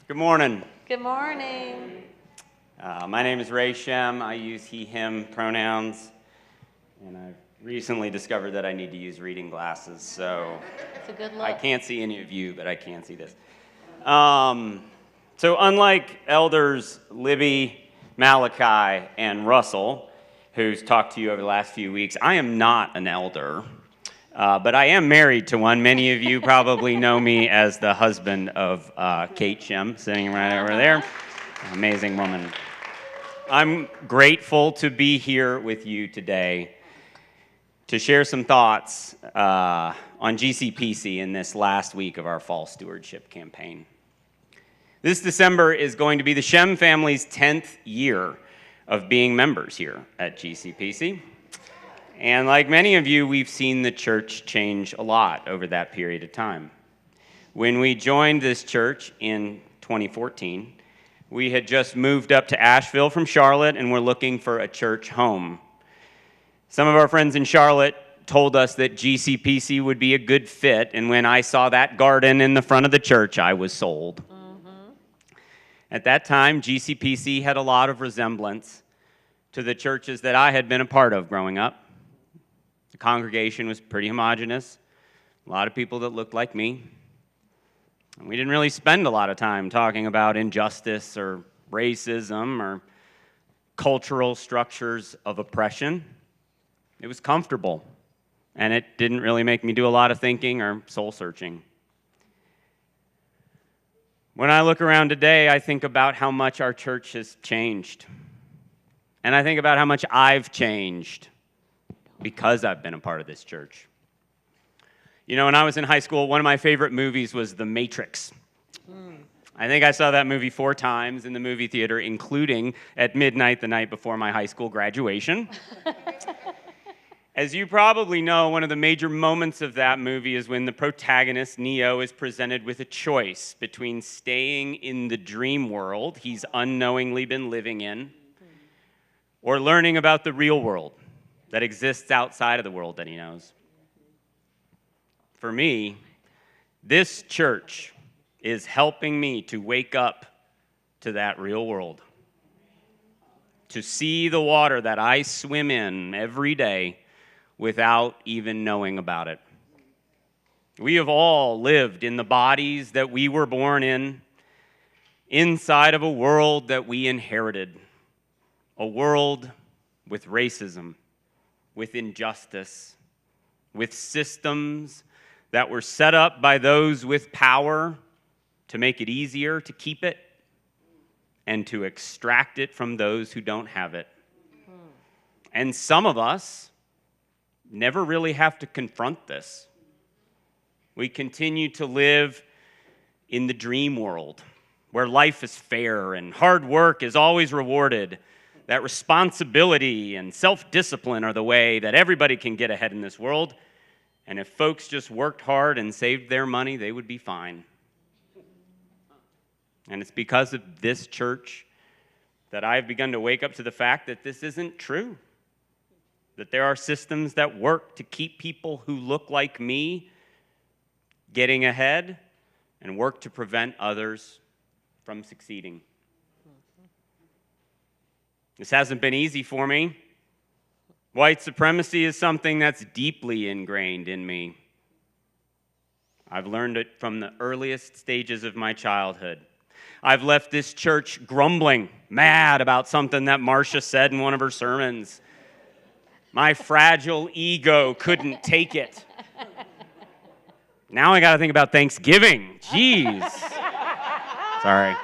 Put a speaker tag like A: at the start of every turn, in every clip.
A: Good morning.
B: Good morning.
A: My name is Shem. I use he, him pronouns, and I've recently discovered that I need to use reading glasses, so
B: It's a good look.
A: I can't see any of you, but I can see this. So unlike elders Libby, Malachi, and Russell, who's talked to you over the last few weeks, I am not an elder. But I am married to one. Many of you probably know me as the husband of Kate Shem, sitting right over there. Amazing woman. I'm grateful to be here with you today to share some thoughts on GCPC in this last week of our fall stewardship campaign. This December is going to be the Shem family's 10th year of being members here at GCPC. And like many of you, we've seen the church change a lot over that period of time. When we joined this church in 2014, we had just moved up to Asheville from Charlotte and were looking for a church home. Some of our friends in Charlotte told us that GCPC would be a good fit, and when I saw that garden in the front of the church, I was sold. At that time, GCPC had a lot of resemblance to the churches that I had been a part of growing up. The congregation was pretty homogeneous, a lot of people that looked like me. And we didn't really spend a lot of time talking about injustice or racism or cultural structures of oppression. It was comfortable, and it didn't really make me do a lot of thinking or soul-searching. When I look around today, I think about how much our church has changed. And I think about how much I've changed because I've been a part of this church. You know, when I was in high school, one of my favorite movies was The Matrix. I think I saw that movie 4 times in the movie theater, including at midnight the night before my high school graduation. As you probably know, one of the major moments of that movie is when the protagonist, Neo, is presented with a choice between staying in the dream world he's unknowingly been living in, or learning about the real world that exists outside of the world that he knows. For me, this church is helping me to wake up to that real world, to see the water that I swim in every day without even knowing about it. We have all lived in the bodies that we were born in, inside of a world that we inherited, a world with racism, with injustice, with systems that were set up by those with power to make it easier to keep it and to extract it from those who don't have it. And some of us never really have to confront this. We continue to live in the dream world where life is fair and hard work is always rewarded, that responsibility and self-discipline are the way that everybody can get ahead in this world. And if folks just worked hard and saved their money, they would be fine. And it's because of this church that I've begun to wake up to the fact that this isn't true. That there are systems that work to keep people who look like me getting ahead and work to prevent others from succeeding. This hasn't been easy for me. White supremacy is something that's deeply ingrained in me. I've learned it from the earliest stages of my childhood. I've left this church grumbling, mad about something that Marcia said in one of her sermons. My fragile ego couldn't take it. Now I got to think about Thanksgiving. Jeez. Sorry.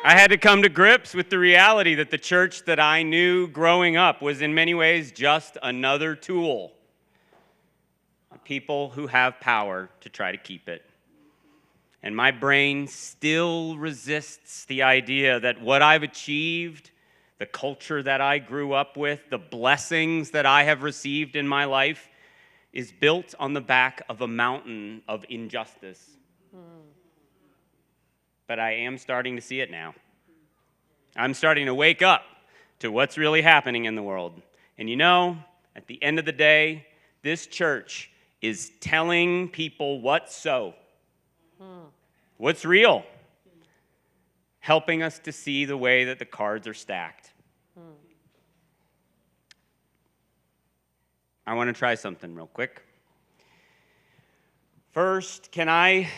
A: I had to come to grips with the reality that the church that I knew growing up was in many ways just another tool of people who have power to try to keep it. And my brain still resists the idea that what I've achieved, the culture that I grew up with, the blessings that I have received in my life, is built on the back of a mountain of injustice. But I am starting to see it now. I'm starting to wake up to what's really happening in the world. And you know, at the end of the day, this church is telling people what's so, what's real, helping us to see the way that the cards are stacked. I want to try something real quick. First, can I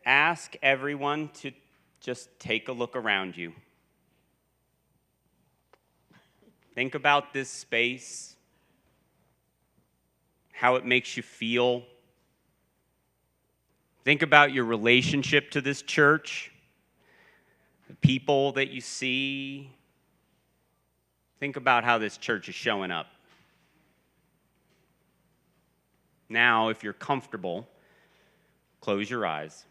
A: ask everyone to just take a look around you? Think about this space, how it makes you feel. Think about your relationship to this church, the people that you see. Think about how this church is showing up. Now, if you're comfortable, close your eyes.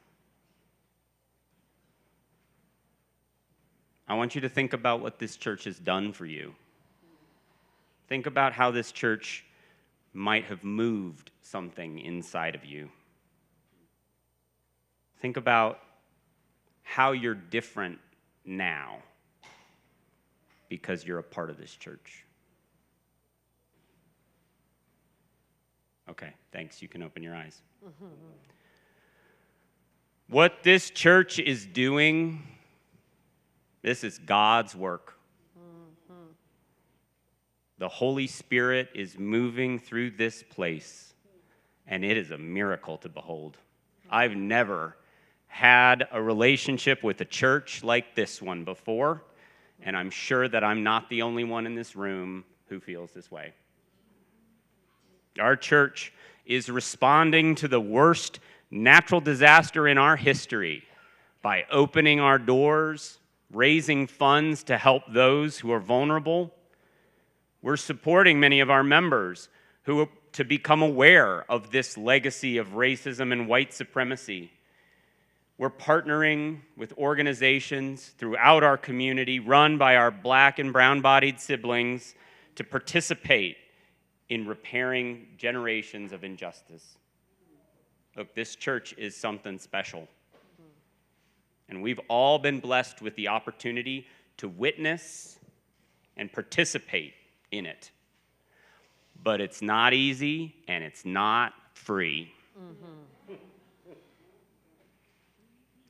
A: I want you to think about what this church has done for you. Think about how this church might have moved something inside of you. Think about how you're different now because you're a part of this church. Okay, thanks. You can open your eyes. What this church is doing, this is God's work. The Holy Spirit is moving through this place, and it is a miracle to behold. I've never had a relationship with a church like this one before, and I'm sure that I'm not the only one in this room who feels this way. Our church is responding to the worst natural disaster in our history by opening our doors, raising funds to help those who are vulnerable. We're supporting many of our members who to become aware of this legacy of racism and white supremacy. We're partnering with organizations throughout our community run by our black and brown-bodied siblings to participate in repairing generations of injustice. Look, this church is something special. And we've all been blessed with the opportunity to witness and participate in it. But it's not easy and it's not free.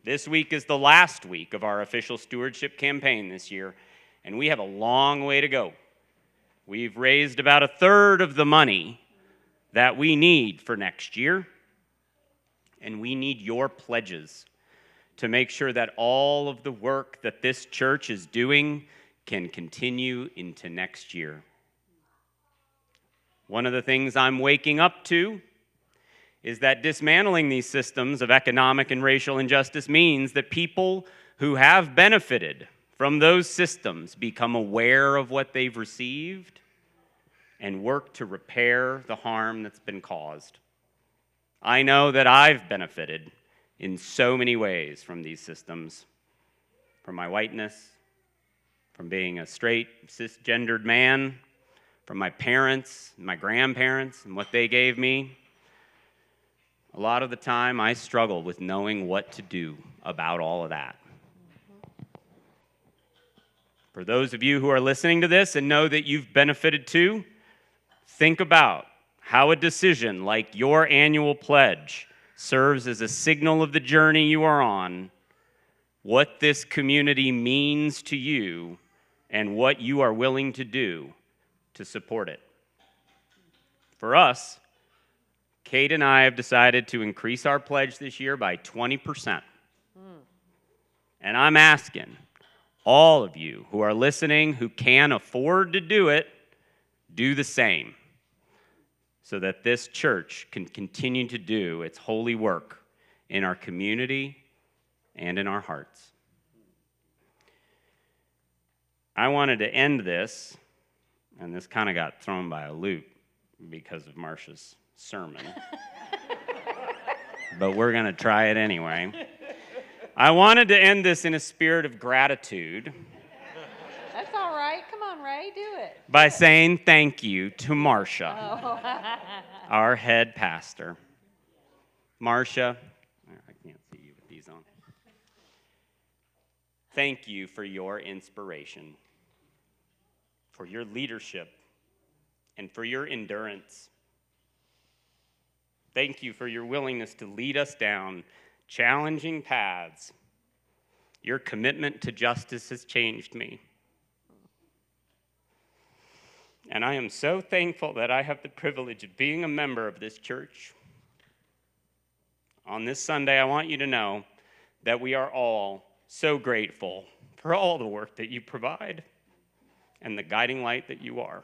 A: This week is the last week of our official stewardship campaign this year, and we have a long way to go. We've raised about a third of the money that we need for next year, and we need your pledges to make sure that all of the work that this church is doing can continue into next year. One of the things I'm waking up to is that dismantling these systems of economic and racial injustice means that people who have benefited from those systems become aware of what they've received and work to repair the harm that's been caused. I know that I've benefited in so many ways from these systems, from my whiteness, from being a straight, cisgendered man, from my parents, my grandparents, and what they gave me. A lot of the time, I struggle with knowing what to do about all of that. For those of you who are listening to this and know that you've benefited too, think about how a decision like your annual pledge serves as a signal of the journey you are on, what this community means to you, and what you are willing to do to support it. For us, Kate and I have decided to increase our pledge this year by 20%. And I'm asking all of you who are listening, who can afford to do it, do the same so that this church can continue to do its holy work in our community and in our hearts. I wanted to end this, and this kind of got thrown by a loop because of Marcia's sermon, but we're going to try it anyway. I wanted to end this in a spirit of gratitude.
B: That's all right. Come on, Ray, do it.
A: By saying thank you to Marcia, our head pastor. Marcia, I can't see you with these on. Thank you for your inspiration, for your leadership, and for your endurance. Thank you for your willingness to lead us down challenging paths. Your commitment to justice has changed me. And I am so thankful that I have the privilege of being a member of this church. On this Sunday, I want you to know that we are all so grateful for all the work that you provide and the guiding light that you are.